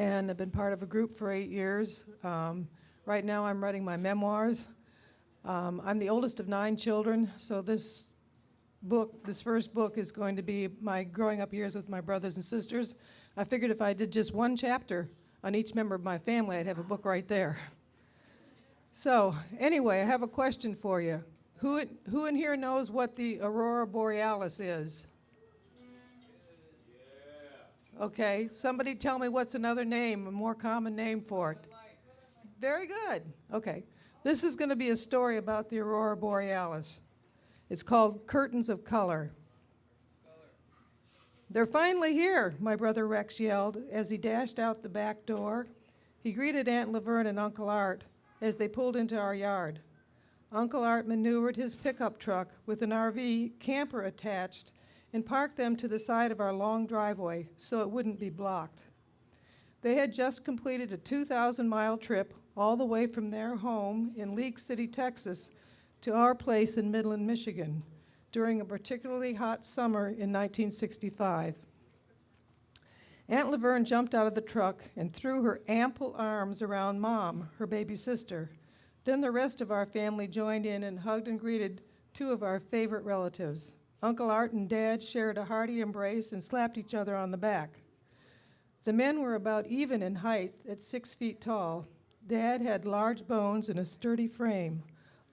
and I've been part of a group for 8 years. Right now I'm writing my memoirs. I'm the oldest of 9 children, so this first book is going to be my growing up years with my brothers and sisters. I figured if I did just one chapter on each member of my family, I'd have a book right there. So anyway, I have a question for you. Who in here knows what the Aurora Borealis is? Okay, somebody tell me what's another name, a more common name for it. Very good. Okay, this is going to be a story about the Aurora Borealis. It's called Curtains of Color. They're finally here, my brother Rex yelled as he dashed out the back door. He greeted Aunt Laverne and Uncle Art as they pulled into our yard. Uncle Art maneuvered his pickup truck with an RV camper attached and parked them to the side of our long driveway so it wouldn't be blocked. They had just completed a 2,000-mile trip all the way from their home in League City, Texas, to our place in Midland, Michigan, during a particularly hot summer in 1965. Aunt Laverne jumped out of the truck and threw her ample arms around Mom, her baby sister. Then the rest of our family joined in and hugged and greeted 2 of our favorite relatives. Uncle Art and Dad shared a hearty embrace and slapped each other on the back. The men were about even in height at 6 feet tall. Dad had large bones and a sturdy frame.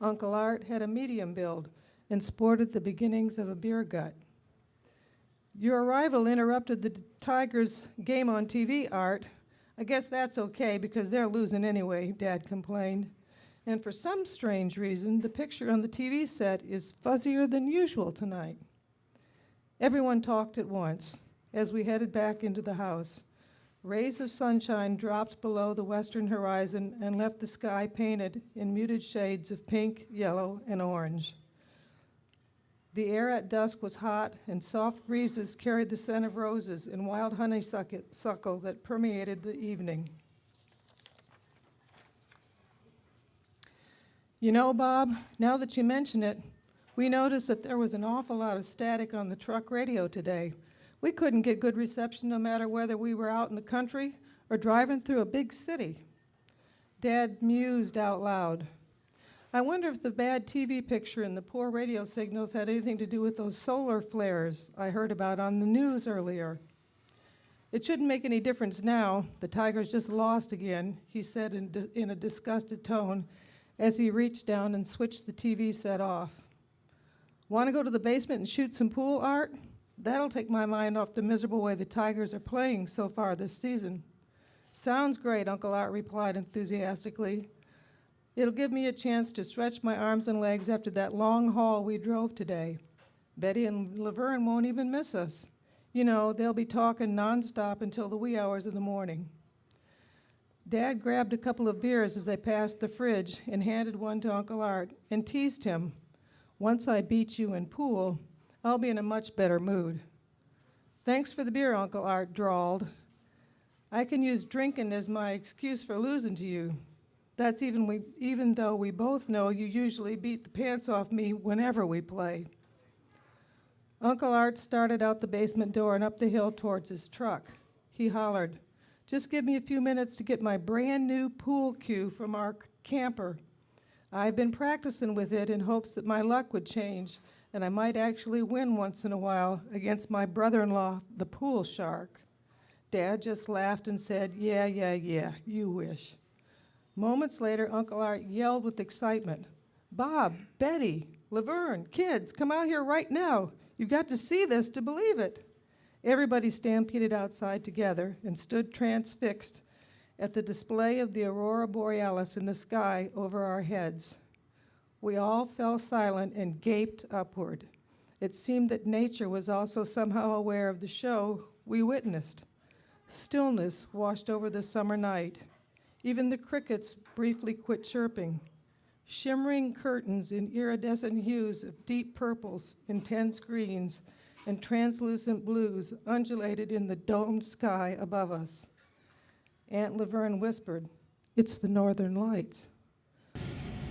Uncle Art had a medium build and sported the beginnings of a beer gut. Your arrival interrupted the Tigers' game on TV, Art. I guess that's okay because they're losing anyway, Dad complained. And for some strange reason, the picture on the TV set is fuzzier than usual tonight. Everyone talked at once as we headed back into the house. Rays of sunshine dropped below the western horizon and left the sky painted in muted shades of pink, yellow, and orange. The air at dusk was hot, and soft breezes carried the scent of roses and wild honeysuckle that permeated the evening. You know, Bob, now that you mention it, we noticed that there was an awful lot of static on the truck radio today. We couldn't get good reception no matter whether we were out in the country or driving through a big city. Dad mused out loud. I wonder if the bad TV picture and the poor radio signals had anything to do with those solar flares I heard about on the news earlier. It shouldn't make any difference now. The Tigers just lost again, he said in a disgusted tone as he reached down and switched the TV set off. Want to go to the basement and shoot some pool, Art? That'll take my mind off the miserable way the Tigers are playing so far this season. Sounds great, Uncle Art replied enthusiastically. It'll give me a chance to stretch my arms and legs after that long haul we drove today. Betty and Laverne won't even miss us. You know, they'll be talking nonstop until the wee hours of the morning. Dad grabbed a couple of beers as they passed the fridge and handed one to Uncle Art and teased him. Once I beat you in pool, I'll be in a much better mood. Thanks for the beer, Uncle Art drawled. I can use drinking as my excuse for losing to you. That's even though we both know you usually beat the pants off me whenever we play. Uncle Art started out the basement door and up the hill towards his truck. He hollered, "Just give me a few minutes to get my brand new pool cue from our camper. I've been practicing with it in hopes that my luck would change and I might actually win once in a while against my brother-in-law, the pool shark." Dad just laughed and said, yeah, you wish. Moments later, Uncle Art yelled with excitement, "Bob, Betty, Laverne, kids, come out here right now. You've got to see this to believe it." Everybody stampeded outside together and stood transfixed at the display of the Aurora Borealis in the sky over our heads. We all fell silent and gaped upward. It seemed that nature was also somehow aware of the show we witnessed. Stillness washed over the summer night. Even the crickets briefly quit chirping. Shimmering curtains in iridescent hues of deep purples, intense greens, and translucent blues undulated in the domed sky above us. Aunt Laverne whispered, "It's the Northern Lights."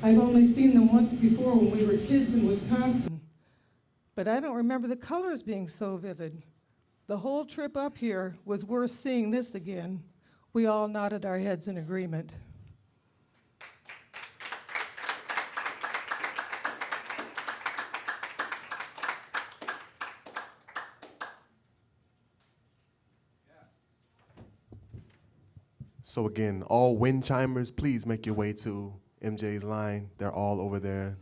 I've only seen them once before when we were kids in Wisconsin, but I don't remember the colors being so vivid. The whole trip up here was worth seeing this again. We all nodded our heads in agreement. So again, all wind chimers, please make your way to MJ's line. They're all over there.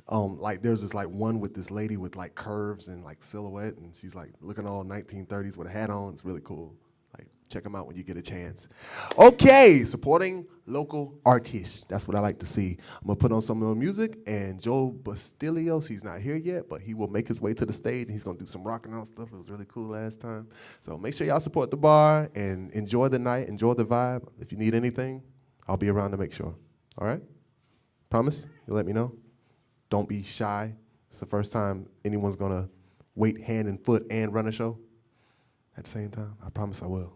Like there's this like one with this lady with like curves and like silhouette, and she's like looking all 1930s with a hat on. It's really cool. Like check them out when you get a chance. Okay, supporting local artists. That's what I like to see. I'm gonna put on some of the music, and Joe Bastillos, he's not here yet, but he will make his way to the stage, and he's gonna do some rock and roll stuff. It was really cool last time. So make sure y'all support the bar and enjoy the night, enjoy the vibe. If you need anything, I'll be around to make sure. All right? Promise? You'll let me know? Don't be shy. It's the first time anyone's gonna wait hand and foot and run a show at the same time. I promise I will.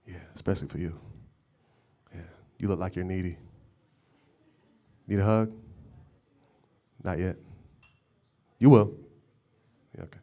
Yeah, especially for you. Yeah, you look like you're needy. Need a hug? Not yet. You will. Yeah, okay.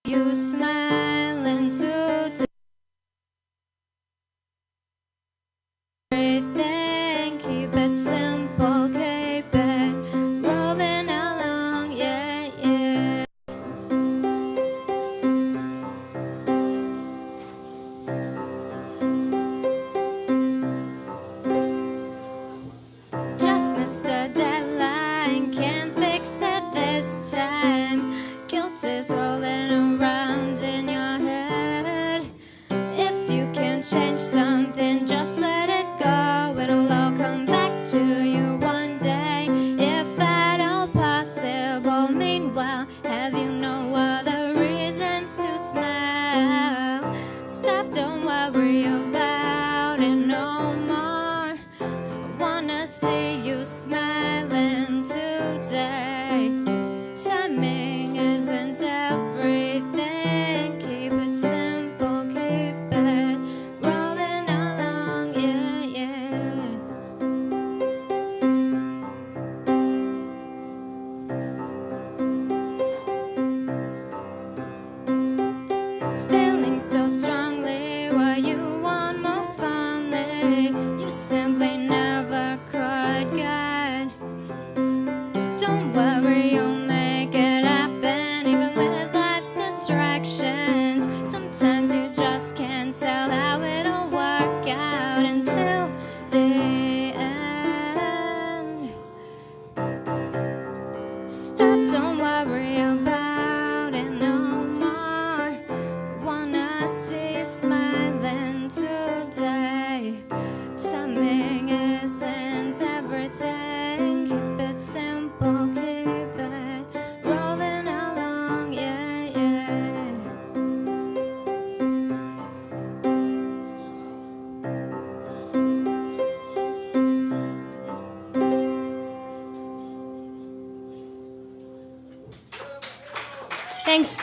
You smiling today. Everything, keep it simple, keep it rolling along, yeah, yeah. Just missed a deadline, can't fix it this time. Guilt is rolling around in your head. If you can change something, just let it go. It'll all come back to you one day, if at all possible. Meanwhile, have you no other reasons to smile? Stop, don't worry about it no more. I wanna see you smiling today. Timing isn't everything. Keep it simple, keep it rolling along, yeah, yeah. Feeling so strongly what you want most fondly, you simply never could get. Don't worry, you'll make it happen, even with life's distractions. Sometimes you just can't tell how it'll work out until the end. Stop, don't worry about it no more. Wanna see you smiling today. Timing isn't everything. Keep it simple, keep it rolling along, yeah, yeah. Thanks.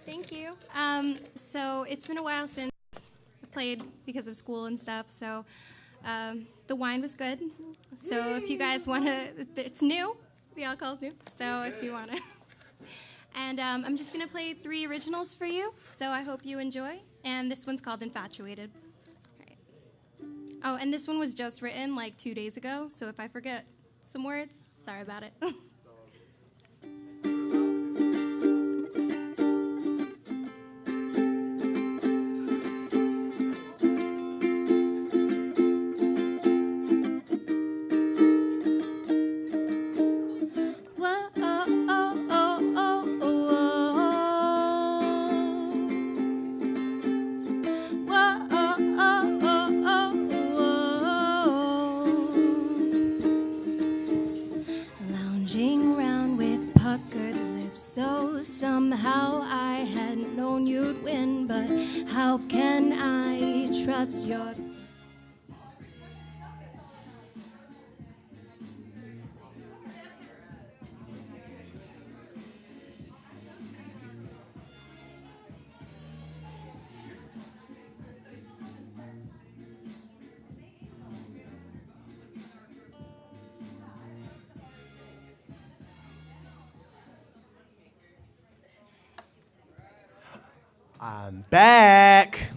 Thank you. So it's been a while since I played because of school and stuff. So the wine was good. So if you guys want to, it's new. The alcohol's new. So if you want to. And I'm just going to play 3 originals for you. So I hope you enjoy. And this one's called Infatuated. All right. Oh, and this one was just written like 2 days ago. So if I forget some words, sorry about it. Whoa, oh, oh, oh, oh, oh. Whoa, oh, oh, oh, oh, oh. Lounging round with puckered lips, so somehow I had known you'd win, but how can I trust your I'm back.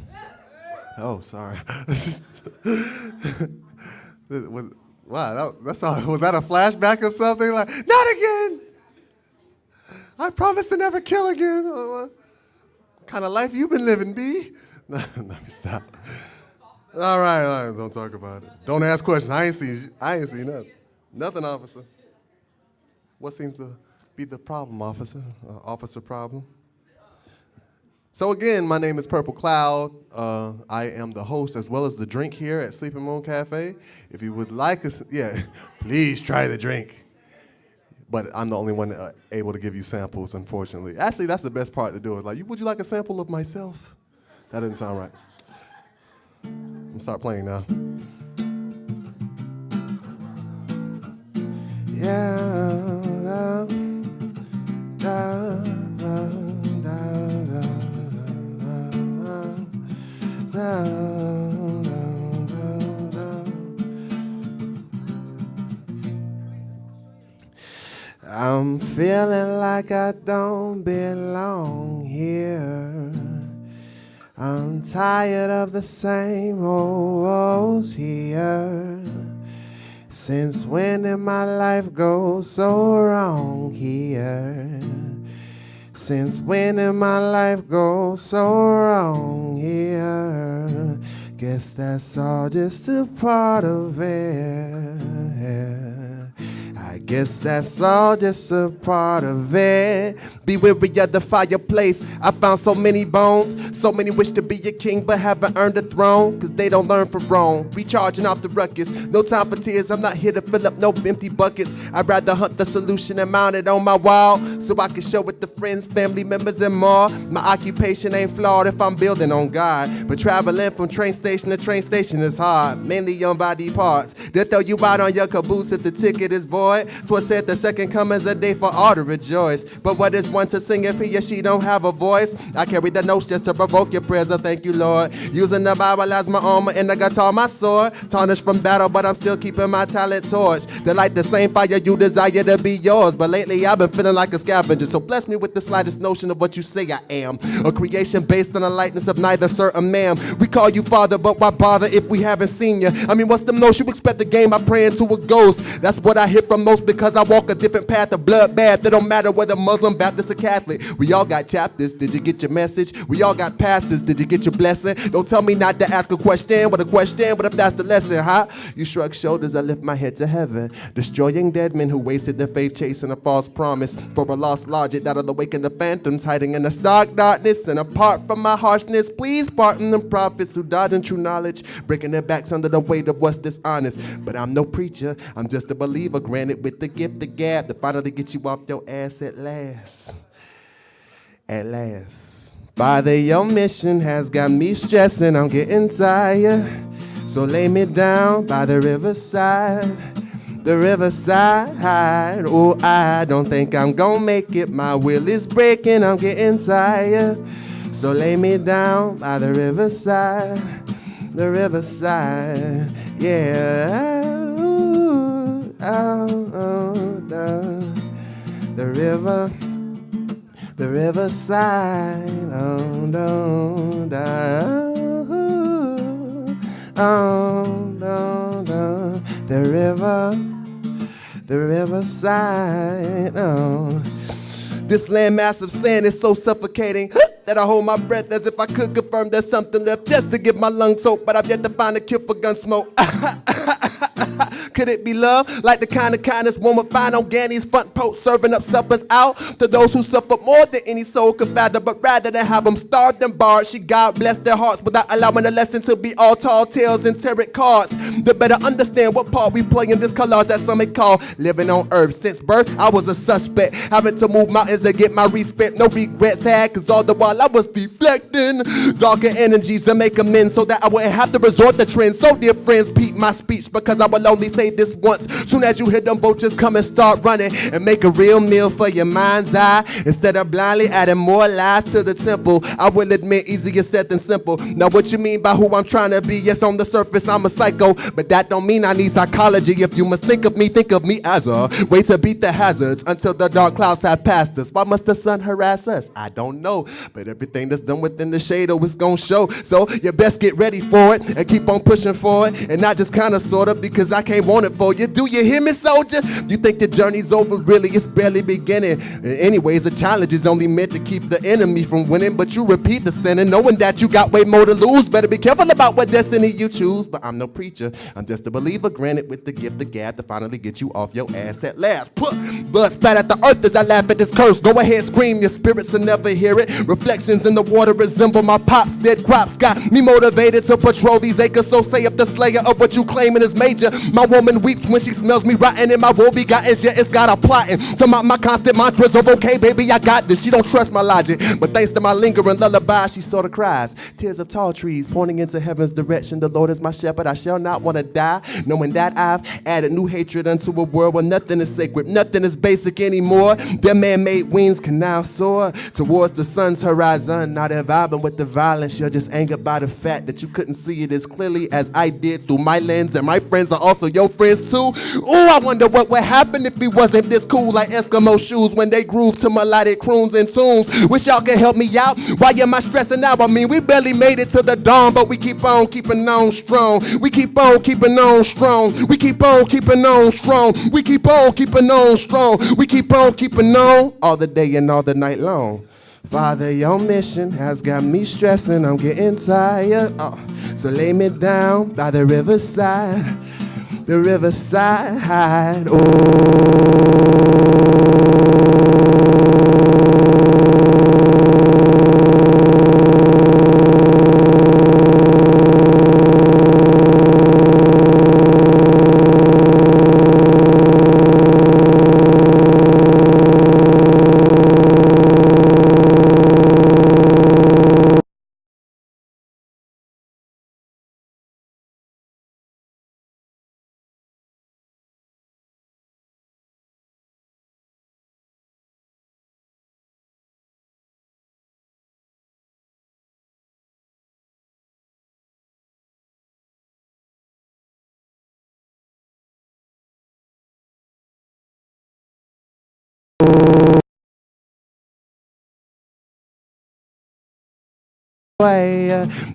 Oh, sorry. Wow, that's all. Was that a flashback of something? Like, not again. I promise to never kill again. What kind of life you been living, B? No, let me stop. All right, don't talk about it. Don't ask questions. I ain't seen nothing. Nothing, officer. What seems to be the problem, officer? Officer problem? So again, my name is Purple Cloud. I am the host as well as the drink here at Sleeping Moon Cafe. If you would like us, please try the drink. But I'm the only one able to give you samples, unfortunately. Actually, that's the best part to do it. Like, would you like a sample of myself? That doesn't sound right. I'm gonna start playing now. I'm feeling like I don't belong here. I'm tired of the same old woes here. Since when did my life go so wrong here? Since when did my life go so wrong here? Guess that's all just a part of it. I guess that's all just a part of it. Be weary of the fireplace. I found so many bones. So many wish to be a king but haven't earned a throne. Cause they don't learn from wrong. Recharging off the ruckus. No time for tears. I'm not here to fill up no empty buckets. I'd rather hunt the solution and mount it on my wall. So I can show it to friends, family members, and more. My occupation ain't flawed if I'm building on God. But traveling from train station to train station is hard. Mainly on body parts. They'll throw you out on your caboose if the ticket is void. 'Twas said the second coming's a day for all to rejoice. But what is one to sing if he or she don't have a voice? I carry the notes just to provoke your prayers. I thank you, Lord. Using the Bible as my armor and the guitar my sword. Tarnished from battle, but I'm still keeping my talent torch. To light the same fire you desire to be yours. But lately I've been feeling like a scavenger. So bless me with the slightest notion of what you say I am. A creation based on the likeness of neither sir or ma'am. We call you father, but why bother if we haven't seen you? I mean, what's the most you expect the game I pray into a ghost? That's what I hear from most because I walk a different path of bloodbath. It don't matter whether Muslim, Baptist, or Catholic. We all got chapters. Did you get your message? We all got pastors. Did you get your blessing? Don't tell me not to ask a question. What a question? What if that's the lesson, huh? You shrug shoulders. I lift my head to heaven. Destroying dead men who wasted their faith chasing a false promise. For a lost logic that'll awaken the phantoms hiding in the stark darkness. And apart from my harshness, please pardon the prophets who died in true knowledge, breaking their backs under the weight of what's dishonest. But I'm no preacher. I'm just a believer, granted with the gift of gab to finally get you off your ass at last. At last. Father, your mission has got me stressing. I'm getting tired. So lay me down by the riverside. The riverside. Oh, I don't think I'm gonna make it. My will is breaking. I'm getting tired. So lay me down by the riverside. The riverside. Yeah. Ooh, oh, oh, the river. The riverside, oh, no, the riverside, oh. This landmass of sand is so suffocating that I hold my breath as if I could confirm there's something left just to give my lungs hope, but I've yet to find a cure for gun smoke. Could it be love? Like the kind of kindness one would find on Ganny's front porch, serving up suppers out to those who suffer more than any soul could fathom. But rather than have them starved and barred, she God bless their hearts without allowing the lesson to be all tall tales and tarot cards. To better understand what part we play in this collage that some may call living on earth. Since birth, I was a suspect, having to move mountains to get my respect. No regrets had, cause all the while I was deflecting darker energies to make amends so that I wouldn't have to resort to trends. So dear friends, peep my speech because I will only say this once. Soon as you hear them vultures come and start running, and make a real meal for your mind's eye instead of blindly adding more lies to the temple. I will admit, easier said than simple. Now what you mean by who I'm trying to be? Yes, on the surface I'm a psycho, but that don't mean I need psychology. If you must think of me as a way to beat the hazards until the dark clouds have passed us. Why must the sun harass us? I don't know, but everything that's done within the shade is gonna show. So you best get ready for it and keep on pushing for it, and not just kinda sorta because I can't want it for you. Do you hear me, soldier? You think the journey's over? Really, it's barely beginning. Anyways, the challenge is only meant to keep the enemy from winning, but you repeat the sin and knowing that you got way more to lose. Better be careful about what destiny you choose. But I'm no preacher, I'm just a believer, granted with the gift of gab to finally get you off your ass at last. Put blood splat at the earth as I laugh at this curse. Go ahead, scream, your spirits will never hear it. Reflections in the water resemble my pops. Dead crops got me motivated to patrol these acres. So say if the slayer of what you claiming is major. My woman weeps when she smells me rotten in my woe begottens. Yeah, it's got her plotting to my constant mantras of okay, baby, I got this. She don't trust my logic, but thanks to my lingering lullaby, she sort of cries. Tears of tall trees pointing into heaven's direction. The Lord is my shepherd, I shall not want to die. Knowing that I've added new hatred unto a world where nothing is sacred, nothing is basic anymore. Their man-made wings can now soar towards the sun's horizon. Now they're vibing with the vibe silence, you're just angered by the fact that you couldn't see it as clearly as I did through my lens, and my friends are also your friends too. Ooh, I wonder what would happen if we wasn't this cool, like Eskimo shoes when they groove to melodic croons and tunes. Wish y'all could help me out. Why am I stressing out? I mean, we barely made it to the dawn, but we keep on keeping on strong. We keep on keeping on strong. We keep on keeping on strong. We keep on keeping on strong. We keep on keeping on all the day and all the night long. Father, your mission has got me stressing. I'm getting tired. So lay me down by the riverside. The riverside.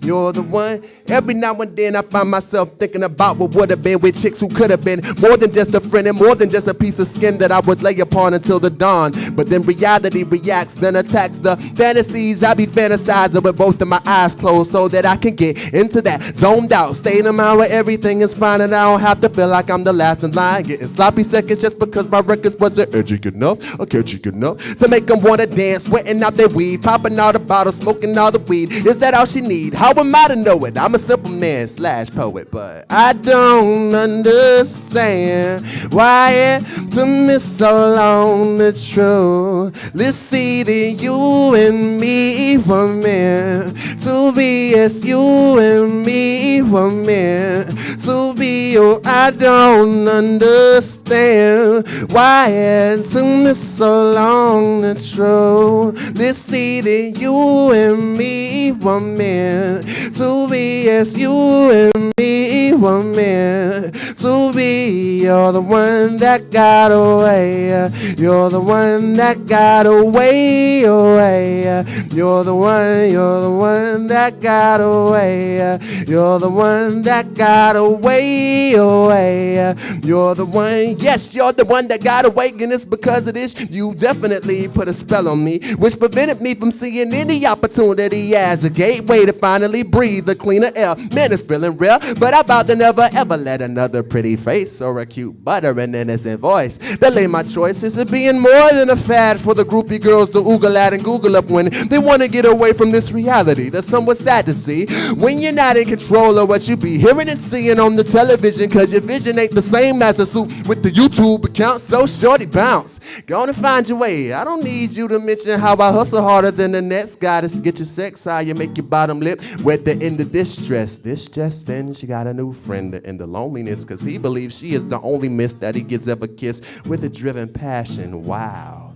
You're the one. Every now and then I find myself thinking about what would have been with chicks who could have been more than just a friend and more than just a piece of skin that I would lay upon until the dawn. But then reality reacts, then attacks the fantasies. I be fantasizing with both of my eyes closed so that I can get into that zoned out state of mind where everything is fine and I don't have to feel like I'm the last in line. Getting sloppy seconds just because my records wasn't edgy enough or catchy enough to make them want to dance, sweating out their weed, popping all the bottles, smoking all the weed. Is that all she need? How am I to know it? I'm a simple man / poet, but I don't understand why it took me so long to true. Let's see that you and me were meant to be, yes, you and me were meant to be. Oh, I don't understand why it took me so long to true. Let's see that you and me were meant to be, yes, you and me were meant to be. You're the one that got away. You're the one that got away. You're the one that got away. You're the one that got away. You're the one, yes, you're the one that got away, and it's because of this you definitely put a spell on me, which prevented me from seeing any opportunity as a gateway to finally breathe the cleaner air. Man, it's feeling real, but I'm about to never ever let another pretty face or a cute butter and innocent voice delay my choices of being more than a fad for the groupie girls to oogle at and Google up when they want to get away from this reality that's somewhat sad to see when you're not in control of what you be hearing and seeing on the television, cause your vision ain't the same as the suit with the YouTube account. So shorty bounce, gonna find your way. I don't need you to mention how I hustle harder than the next guy to get your sex high. You make your bottom lip wet the end of this stress. This just then she got a new friend in the loneliness, cause he believes she is the only miss that he gets ever kissed with a driven passion. Wow.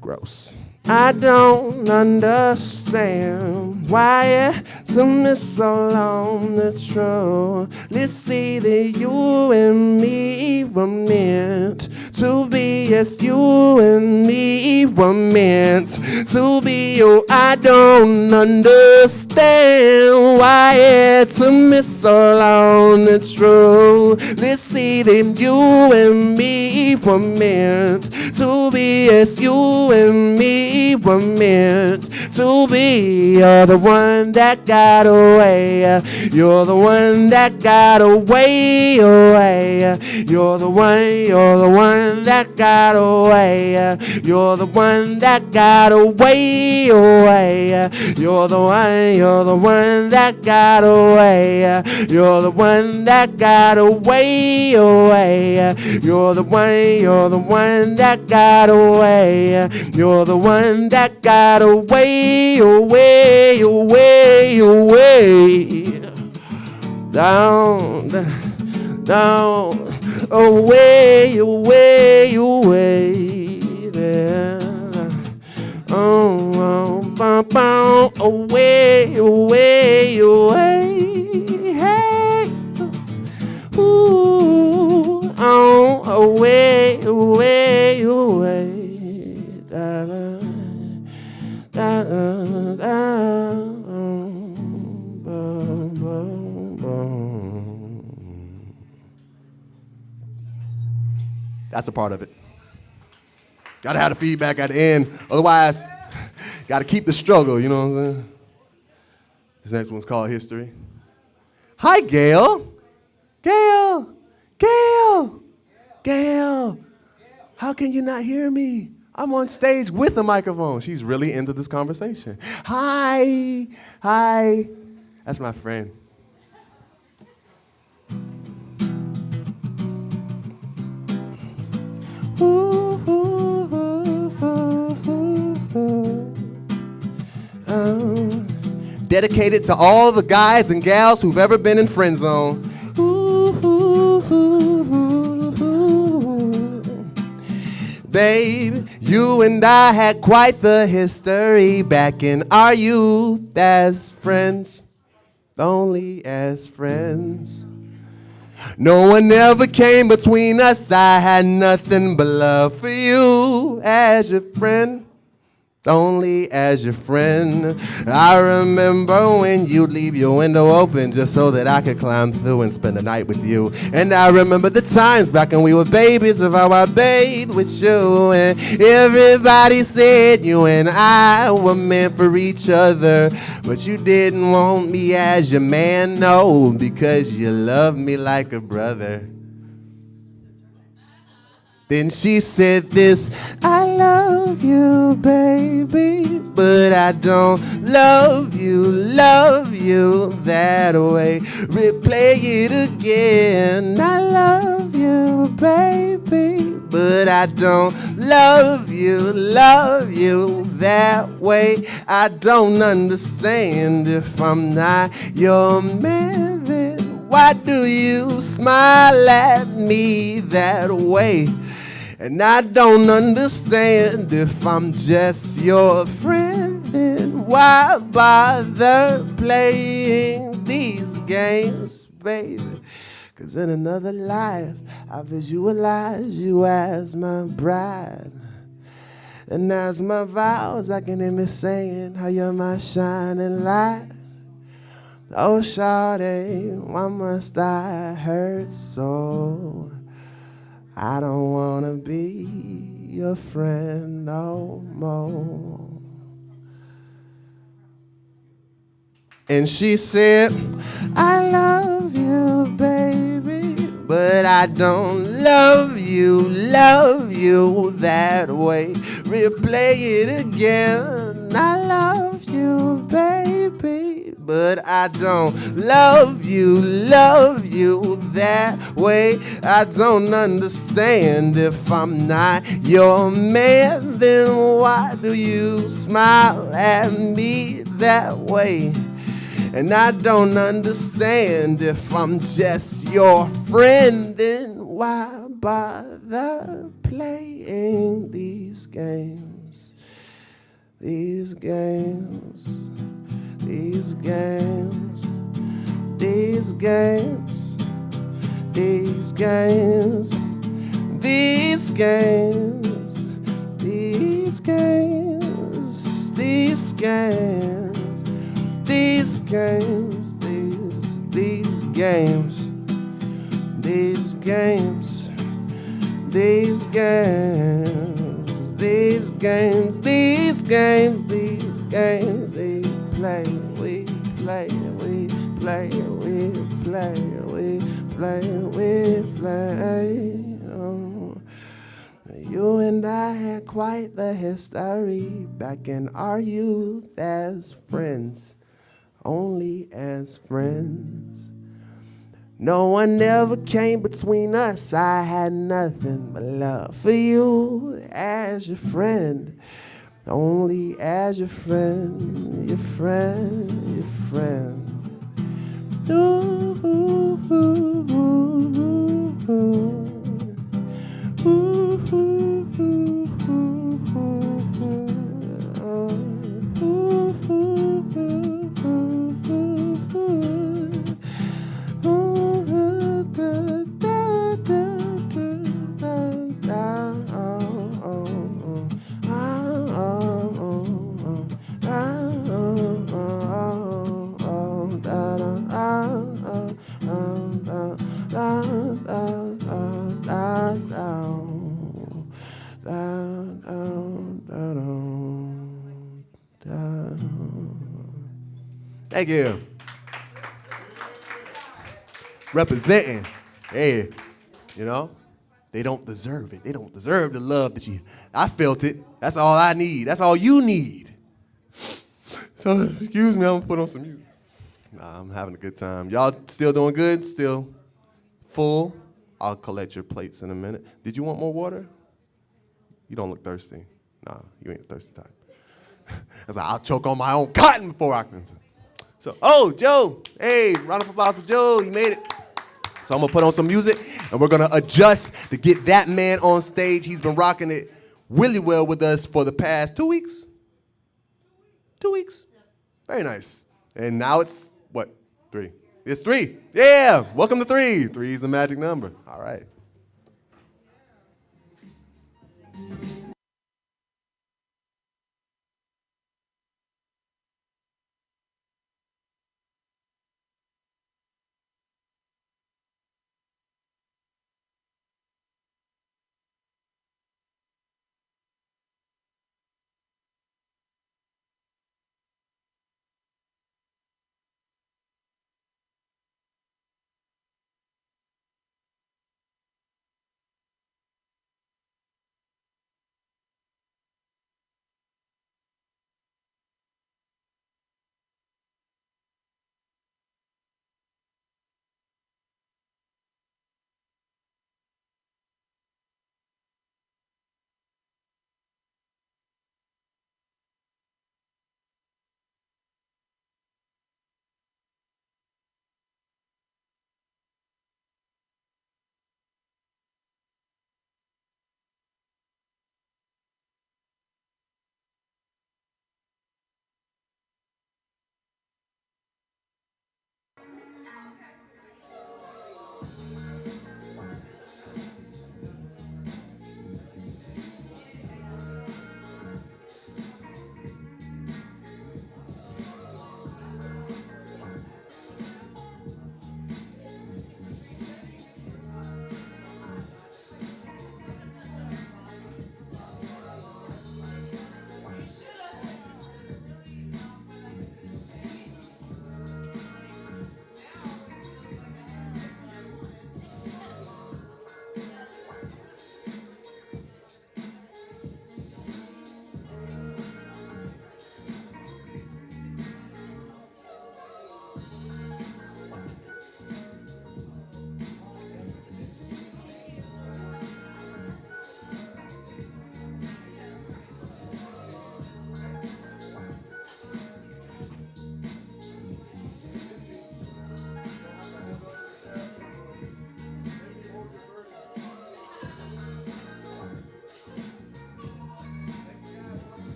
Gross. I don't understand why it took me so long to true. Let's see that you and me were meant to be, yes, you and me were meant to be. Oh, I don't understand why it took me so long to true. Let's see that you and me were meant to be, yes, you and me were meant to be. You're the one that got away. You're the one that got away. You're the one that got away. You're the one that got away. You're the one that got away. You're the one that got away. You're the one that got away. You're the one that got away. Down, away there. Away. That's a part of it. Gotta have the feedback at the end. Otherwise, gotta keep the struggle, you know what I'm saying? This next one's called History. Hi, Gail. Gail. Gail. Gail. How can you not hear me? I'm on stage with a microphone. She's really into this conversation. Hi. Hi. That's my friend. Dedicated to all the guys and gals who've ever been in friend zone. Babe, you and I had quite the history back in our youth as friends, only as friends. No one ever came between us. I had nothing but love for you as your friend, only as your friend. I remember when you'd leave your window open just so that I could climb through and spend the night with you. And I remember the times back when we were babies of how I bathed with you. And everybody said you and I were meant for each other. But you didn't want me as your man, no, because you loved me like a brother. Then she said this, I love you, baby, but I don't love you that way. Replay it again. I love you, baby, but I don't love you that way. I don't understand if I'm not your man, then why do you smile at me that way? And I don't understand if I'm just your friend, then why bother playing these games, baby? 'Cause in another life, I visualize you as my bride. And as my vows, I can hear me saying how you're my shining light. Oh, shawty, why must I hurt so? I don't wanna be your friend no more. And she said, I love you, baby, but I don't love you that way. Replay it again. I love you, baby, but I don't love you that way. I don't understand if I'm not your man, then why do you smile at me that way? And I don't understand if I'm just your friend, then why bother playing these games? These games, these games, these games, these games, these games, these games, these games. These games, these games, these games, these games, these games, these games, these games, we play, we play, we play, we play, we play, we play. Oh. You and I had quite the history back in our youth as friends, only as friends. No one ever came between us. I had nothing but love for you as your friend, only as your friend, your friend, your friend. Ooh, ooh, ooh, ooh, ooh. Ooh, ooh, ooh, ooh, Down, down, down, down. Thank you. Representing. Hey, you know, they don't deserve it. They don't deserve the love that you. I felt it. That's all I need. That's all you need. So, excuse me, I'm gonna put on some music. Nah, I'm having a good time. Y'all still doing good? Still full? I'll collect your plates in a minute. Did you want more water? You don't look thirsty. Nah, you ain't a thirsty type. I was like, I'll choke on my own cotton before I can. So, oh, Joe. Hey, round of applause for Joe. He made it. So I'm gonna put on some music and we're gonna adjust to get that man on stage. He's been rocking it really well with us for the past 2 weeks. 2 weeks. Very nice. And now it's, what, 3? It's 3. Yeah, welcome to 3. 3 is the magic number. All right.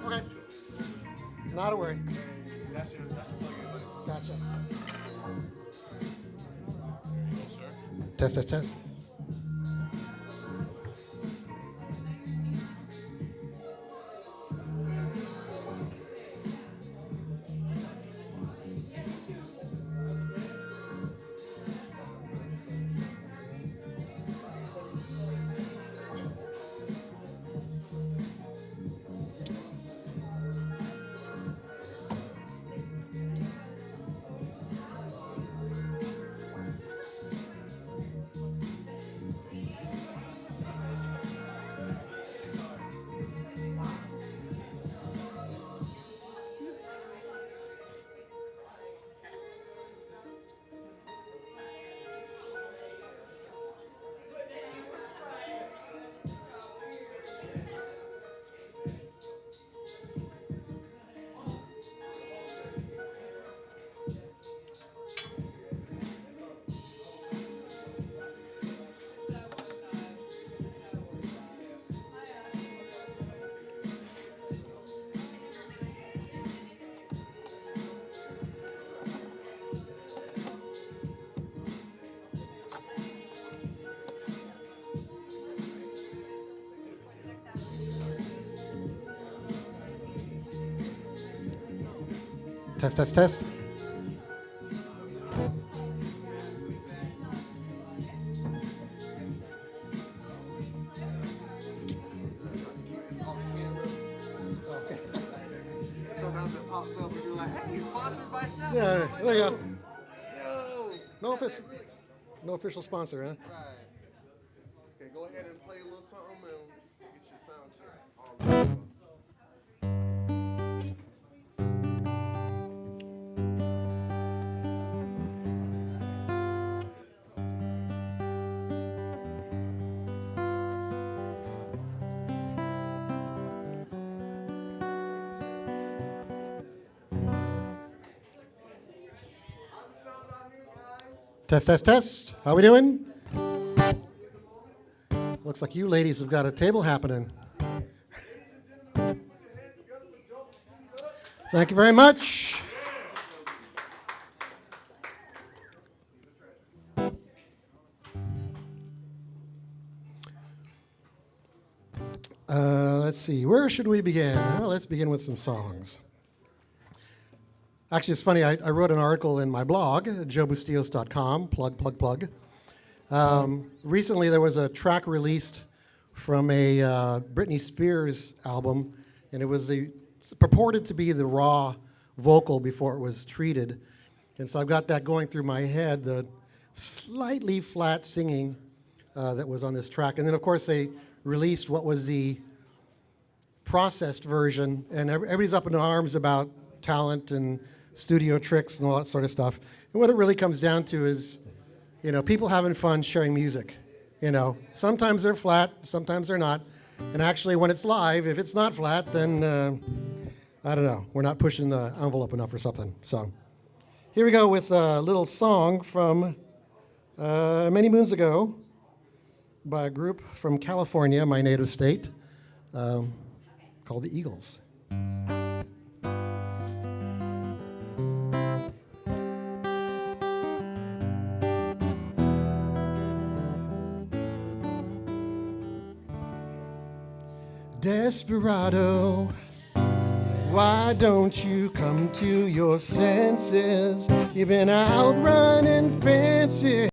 Okay. Not a worry. That's your plug-in. Gotcha. There you go, sir. Test, test, test. Test, test, test. Sometimes it pops up and you're like, hey, sponsored by Snap. Yeah, there you go. Yo. No official sponsor, huh? Right. Okay, go ahead and play a little something and get your sound check. All right. Test, test, test. How we doing? Looks like you ladies have got a table happening. Thank you very much. Let's see. Where should we begin? Well, let's begin with some songs. Actually, it's funny. I wrote an article in my blog, joebustillos.com, plug. Recently, there was a track released from a Britney Spears album, and it was purported to be the raw vocal before it was treated. And so I've got that going through my head, the slightly flat singing that was on this track. And then, of course, they released what was the processed version, and everybody's up in arms about talent and studio tricks and all that sort of stuff. And what it really comes down to is, people having fun sharing music. Sometimes they're flat, sometimes they're not. And actually, when it's live, if it's not flat, then I don't know. We're not pushing the envelope enough or something. So here we go with a little song from many moons ago by a group from California, my native state, called the Eagles. Desperado, why don't you come to your senses? You've been out running fences.